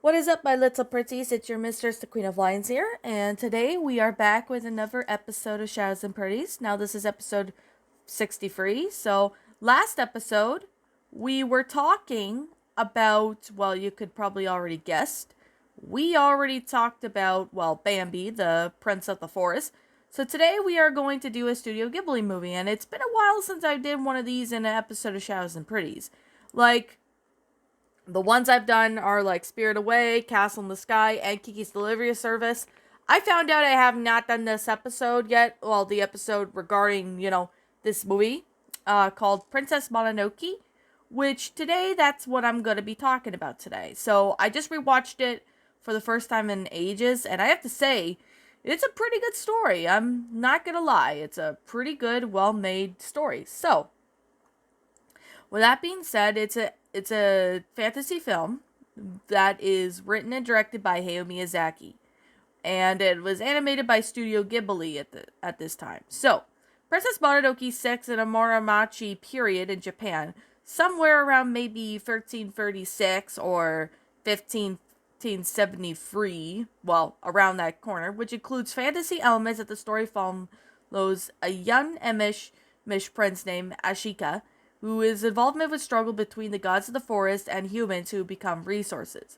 What is up, my little pretties? It's your mistress, the Queen of Lions here, and today we are back with another episode of Shadows and Pretties. Now, this is episode 63. So, last episode, we were talking about, well, you could probably already guessed, we already talked about, well, Bambi, the Prince of the Forest. So, today we are going to do a Studio Ghibli movie, and it's been a while since I did one of these in an episode of Shadows and Pretties. Like, the ones I've done are like Spirit Away, Castle in the Sky, and Kiki's Delivery Service. I found out I have not done this episode yet. Well, the episode regarding, this movie called Princess Mononoke, which today that's what I'm going to be talking about today. So I just rewatched it for the first time in ages, and I have to say, it's a pretty good story. I'm not going to lie. It's a pretty good, well-made story. So, with that being said, it's a fantasy film that is written and directed by Hayao Miyazaki, and it was animated by Studio Ghibili at this time. So, Princess Mononoke sets in a Muromachi period in Japan, somewhere around maybe 1336 or 1573, well, around that corner, which includes fantasy elements that the story follows a young Emish prince named Ashika, who is involvement with struggle between the gods of the forest and humans who become resources.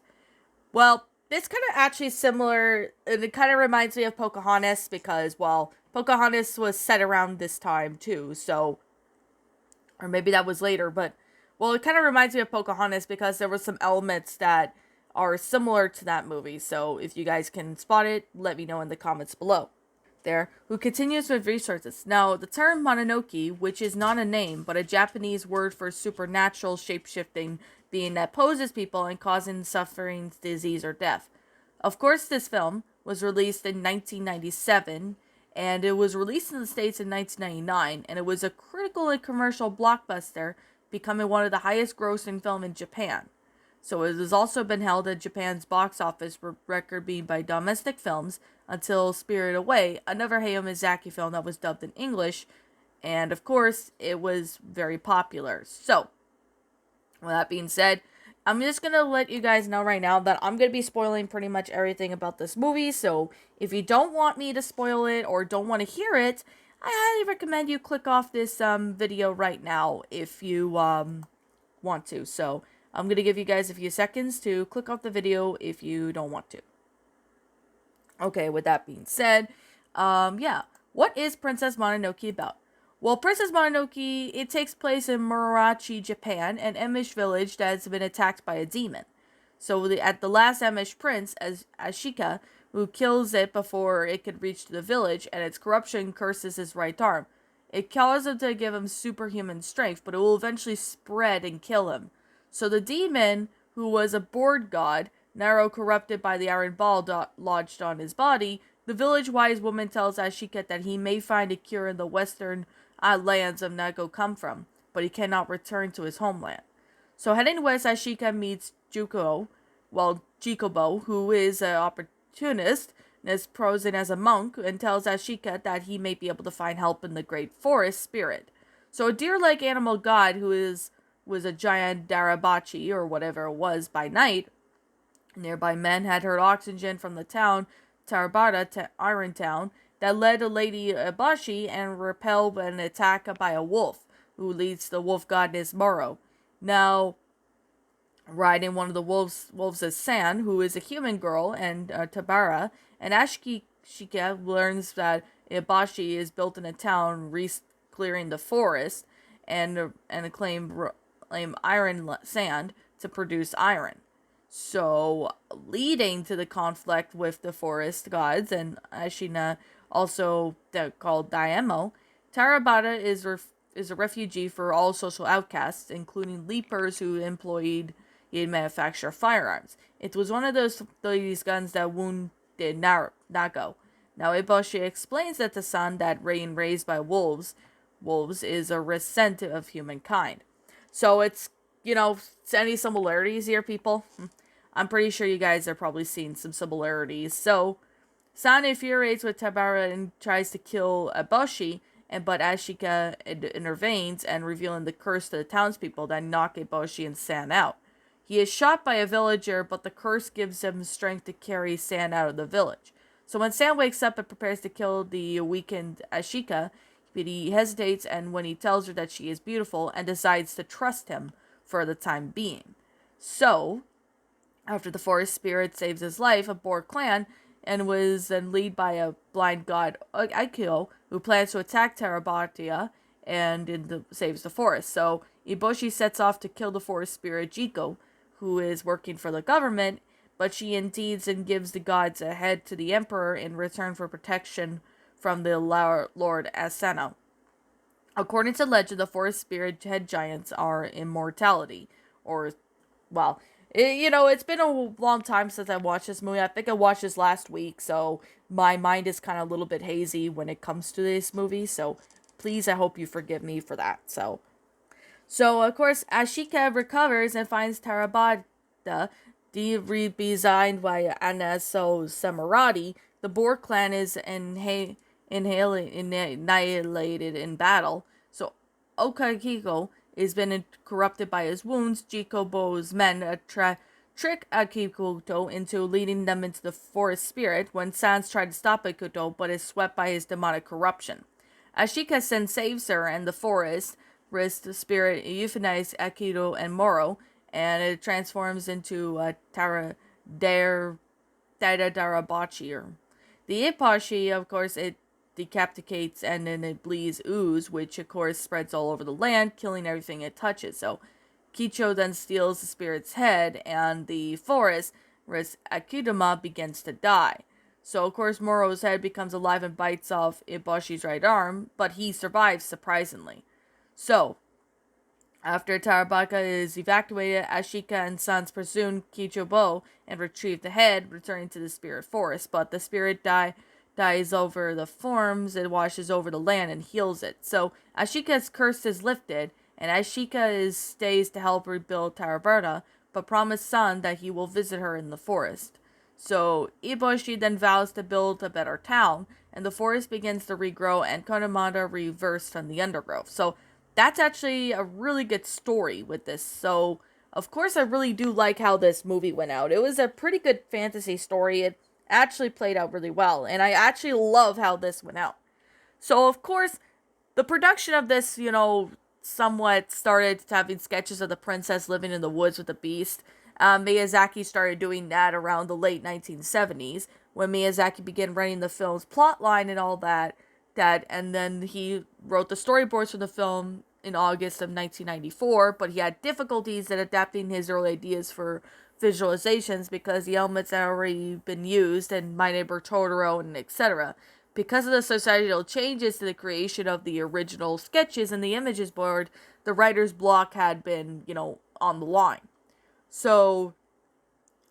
Well, it's kind of actually similar, and it kind of reminds me of Pocahontas because, well, Pocahontas was set around this time too, so, or maybe that was later, but, well, it kind of reminds me of Pocahontas because there were some elements that are similar to that movie, so if you guys can spot it, let me know in the comments below. There, who continues with resources. Now, the term Mononoke, which is not a name, but a Japanese word for supernatural shapeshifting being that poses people and causing suffering, disease, or death. Of course, this film was released in 1997, and it was released in the States in 1999, and it was a critical and commercial blockbuster, becoming one of the highest grossing film in Japan. So it has also been held at Japan's box office record being by domestic films until Spirit Away, another Hayao Miyazaki film that was dubbed in English, and of course, it was very popular. So, with that being said, I'm just going to let you guys know right now that I'm going to be spoiling pretty much everything about this movie, so if you don't want me to spoil it or don't want to hear it, I highly recommend you click off this video right now if you want to. So, I'm going to give you guys a few seconds to click off the video if you don't want to. Okay, with that being said, yeah. What is Princess Mononoke about? Well, Princess Mononoke, it takes place in Muromachi, Japan, an Emish village that has been attacked by a demon. So at the last Emish prince, as Ashika, who kills it before it could reach the village, and its corruption curses his right arm. It causes him to give him superhuman strength, but it will eventually spread and kill him. So the demon, who was a board god, now corrupted by the iron ball lodged on his body, the village wise woman tells Ashika that he may find a cure in the western lands of Nago come from, but he cannot return to his homeland. So heading west, Ashika meets Jikobo, who is an opportunist and is posing as a monk, and tells Ashika that he may be able to find help in the great forest spirit. So a deer-like animal god who was a giant Darabachi, or whatever it was, by night. Nearby men had heard oxygen from the town, Tarabata, Iron Town, that led to Lady Ibashi and repelled an attack by a wolf, who leads the wolf goddess Moro. Now, riding one of the wolves is San, who is a human girl, and Tabara, and Ashika learns that Ibashi is built in a town clearing the forest and claim iron sand to produce iron. So, leading to the conflict with the forest gods and Ashina, also called Daimyo, Tarabata is a refugee for all social outcasts, including leapers who employed in manufacture firearms. It was one of these guns that wounded Nago. Now, Iboshi explains that the son that raised by wolves is a resent of humankind. So it's, any similarities here, people? I'm pretty sure you guys are probably seeing some similarities. So, San infuriates with Tabara and tries to kill Eboshi, but Ashika intervenes and revealing the curse to the townspeople that knock Eboshi and San out. He is shot by a villager, but the curse gives him strength to carry San out of the village. So when San wakes up and prepares to kill the weakened Ashika, but he hesitates, and when he tells her that she is beautiful, and decides to trust him for the time being. So, after the forest spirit saves his life, a Boar clan, and was then led by a blind god Aikyo, who plans to attack Terabatia and saves the forest. So Iboshi sets off to kill the forest spirit Jiko, who is working for the government, but she indeeds and gives the gods a head to the emperor in return for protection from the Lord Asano. According to legend, the forest spirit head giants are immortality, or, well, it's been a long time since I watched this movie. I think I watched this last week, so my mind is kind of a little bit hazy when it comes to this movie, so please, I hope you forgive me for that. So of course, Ashika recovers and finds Tarabada, redesigned by Anaso Samarati. The Boar clan is annihilated in battle. So Okakiko has been corrupted by his wounds. Jikobo's men trick Akikuto into leading them into the forest spirit when Sans tried to stop Akikuto but is swept by his demonic corruption. Ashika then saves her, and the forest spirit euthanize Akito and Moro, and it transforms into a Darabachi. The Ipashi, of course, it decapitates and then it bleeds ooze, which of course spreads all over the land, killing everything it touches. So Kicho then steals the spirit's head, and the forest, Akudama, begins to die. So of course Moro's head becomes alive and bites off Iboshi's right arm, but he survives surprisingly. So, after Tarabaka is evacuated, Ashika and Sans pursue Kichobo and retrieve the head, returning to the spirit forest. But the spirit dies over the forms, it washes over the land and heals it. So, Ashika's curse is lifted, and Ashika stays to help rebuild Taraberta, but promised San that he will visit her in the forest. So, Iboshi then vows to build a better town, and the forest begins to regrow, and Konomata reversed from the undergrowth. So, that's actually a really good story with this. So, of course, I really do like how this movie went out. It was a pretty good fantasy story. It actually played out really well, and I actually love how this went out. So, of course, the production of this, somewhat started having sketches of the princess living in the woods with the beast. Miyazaki started doing that around the late 1970s, when Miyazaki began writing the film's plotline and all that, and then he wrote the storyboards for the film in August of 1994, but he had difficulties in adapting his early ideas for visualizations because the elements had already been used in My Neighbor Totoro and etc. Because of the societal changes to the creation of the original sketches and the images board, the writer's block had been, on the line. So,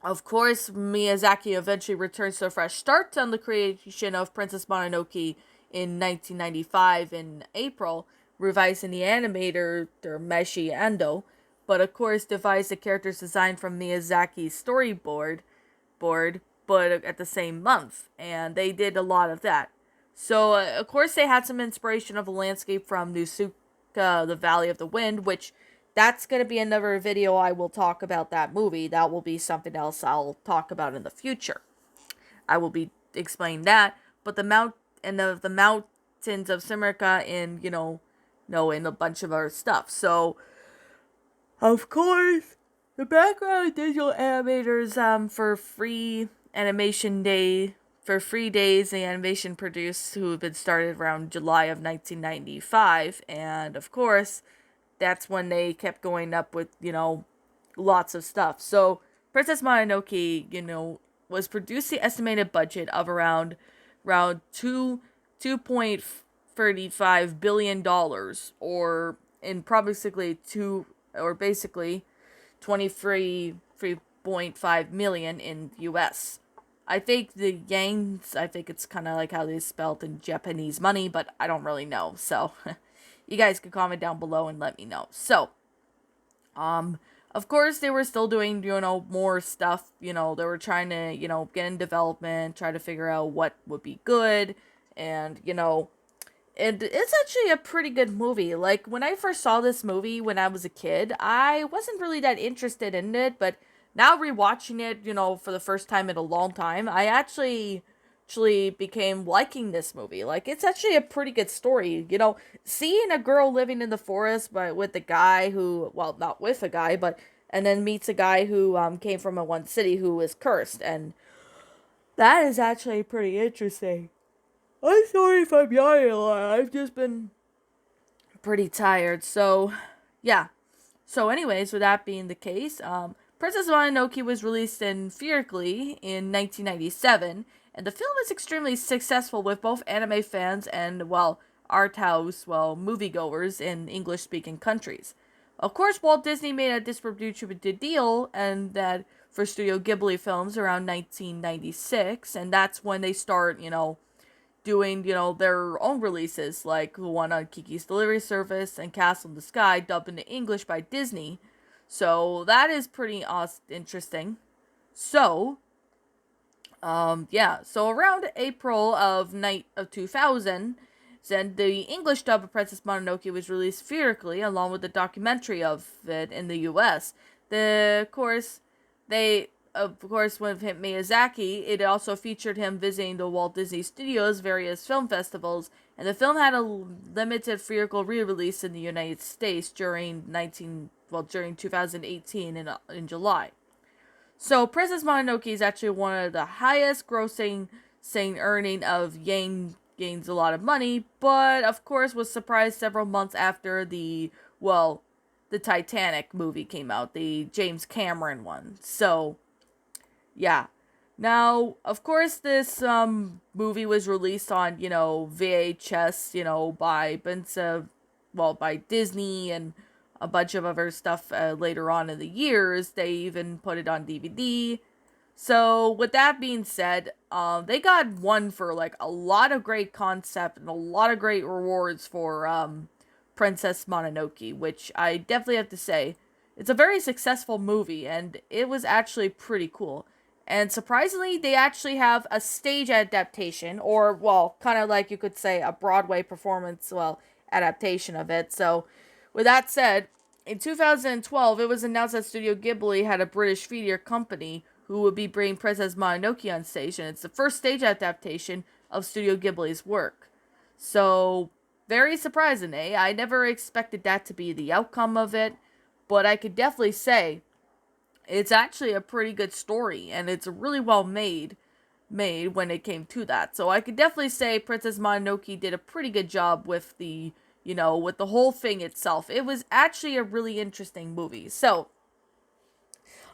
of course, Miyazaki eventually returns to a fresh start on the creation of Princess Mononoke in 1995 in April, revising the animator, Meshi Ando, but of course devised the character's design from Miyazaki's storyboard, but at the same month, and they did a lot of that. So, of course, they had some inspiration of the landscape from Nusuka, the Valley of the Wind, which that's going to be another video I will talk about that movie. That will be something else I'll talk about in the future. I will be explaining that, but the mountains of Simrica and, and a bunch of other stuff. So, of course, the background digital animators for free days, the animation produced, who have been started around July of 1995, and of course, that's when they kept going up with, lots of stuff. So, Princess Mononoke, was produced the estimated budget of around $2.35 billion, or in basically 23.5 million in US. I think the yens, it's kind of like how they spelled in Japanese money, but I don't really know. So, you guys can comment down below and let me know. So, of course, they were still doing, more stuff. They were trying to, get in development, try to figure out what would be good. And, And it's actually a pretty good movie. Like, when I first saw this movie when I was a kid, I wasn't really that interested in it, but now rewatching it, for the first time in a long time, I actually became liking this movie. Like, it's actually a pretty good story. Seeing a girl living in the forest but with a guy who, well, not with a guy, but and then meets a guy who came from a one city who was cursed, and that is actually pretty interesting. I'm sorry if I'm yawning a lot. I've just been pretty tired. So, yeah. So, anyways, with that being the case, Princess Mononoke was released in theatrically in 1997, and the film was extremely successful with both anime fans and, well, art house, well, moviegoers in English-speaking countries. Of course, Walt Disney made a distribution deal, and that for Studio Ghibli films around 1996, and that's when they start, doing, their own releases, like the one on Kiki's Delivery Service and Castle in the Sky, dubbed into English by Disney. So that is pretty interesting. So, yeah. So around April of 2000, then the English dub of Princess Mononoke was released theatrically, along with a documentary of it in the U.S. Of course, with him, Miyazaki, it also featured him visiting the Walt Disney Studios' various film festivals, and the film had a limited theatrical re-release in the United States during 2018 in July. So, Princess Mononoke is actually one of the highest grossing earning of Yang, gains a lot of money, but of course was surprised several months after the Titanic movie came out, the James Cameron one. So, yeah. Now, of course, this movie was released on, VHS, by Disney and a bunch of other stuff later on in the years. They even put it on DVD. So, with that being said, they got one for, like, a lot of great concept and a lot of great rewards for Princess Mononoke, which I definitely have to say, it's a very successful movie, and it was actually pretty cool. And surprisingly, they actually have a stage adaptation, or, well, kind of like you could say a Broadway performance, adaptation of it. So, with that said, in 2012, it was announced that Studio Ghibili had a British theater company who would be bringing Princess Mononoke on stage, and it's the first stage adaptation of Studio Ghibili's work. So, very surprising, eh? I never expected that to be the outcome of it, but I could definitely say it's actually a pretty good story, and it's really well made when it came to that. So I could definitely say Princess Mononoke did a pretty good job with with the whole thing itself. It was actually a really interesting movie. So,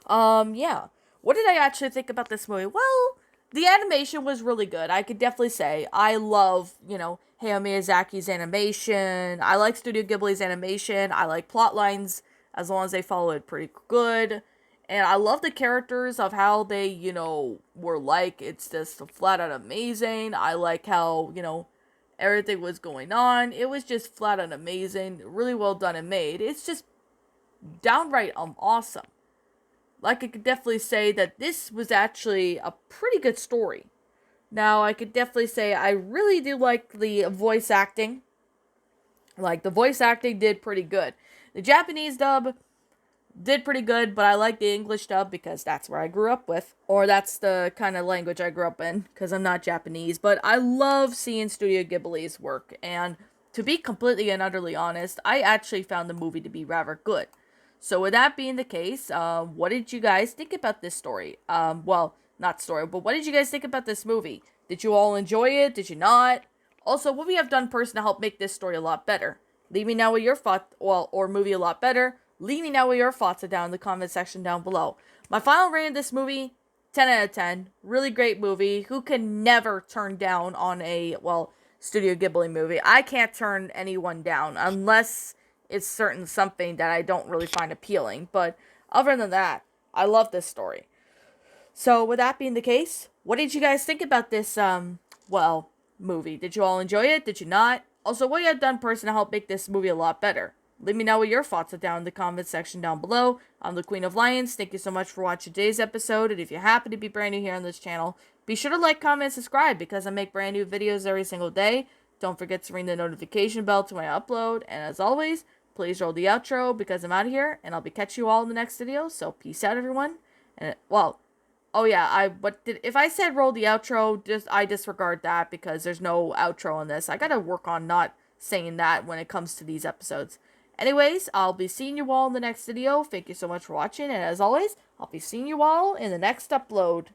yeah. What did I actually think about this movie? Well, the animation was really good. I could definitely say I love, Hayao Miyazaki's animation. I like Studio Ghibli's animation. I like plot lines as long as they follow it pretty good. And I love the characters of how they, were like. It's just flat out amazing. I like how, everything was going on. It was just flat out amazing. Really well done and made. It's just downright awesome. Like, I could definitely say that this was actually a pretty good story. Now, I could definitely say I really do like the voice acting. Like, the voice acting did pretty good. The Japanese dub did pretty good, but I like the English dub because that's where I grew up with. Or that's the kind of language I grew up in, because I'm not Japanese. But I love seeing Studio Ghibili's work, and to be completely and utterly honest, I actually found the movie to be rather good. So with that being the case, what did you guys think about this story? Well, not story, but what did you guys think about this movie? Did you all enjoy it? Did you not? Also, what we have done personally to help make this story a lot better? Leave me now with your thoughts, or movie a lot better. Leave me know what your thoughts are down in the comment section down below. My final rating of this movie, 10 out of 10. Really great movie. Who can never turn down on a, Studio Ghibli movie? I can't turn anyone down unless it's something that I don't really find appealing. But other than that, I love this story. So with that being the case, what did you guys think about this, movie? Did you all enjoy it? Did you not? Also, what you have done personally to help make this movie a lot better? Leave me know what your thoughts are down in the comment section down below. I'm the Queen of Lions. Thank you so much for watching today's episode. And if you happen to be brand new here on this channel, be sure to like, comment, and subscribe because I make brand new videos every single day. Don't forget to ring the notification bell to when I upload. And as always, please roll the outro because I'm out of here. And I'll be catching you all in the next video. So peace out, everyone. And, well, oh yeah, if I said roll the outro, I disregard that because there's no outro on this. I gotta work on not saying that when it comes to these episodes. Anyways, I'll be seeing you all in the next video. Thank you so much for watching, and as always, I'll be seeing you all in the next upload.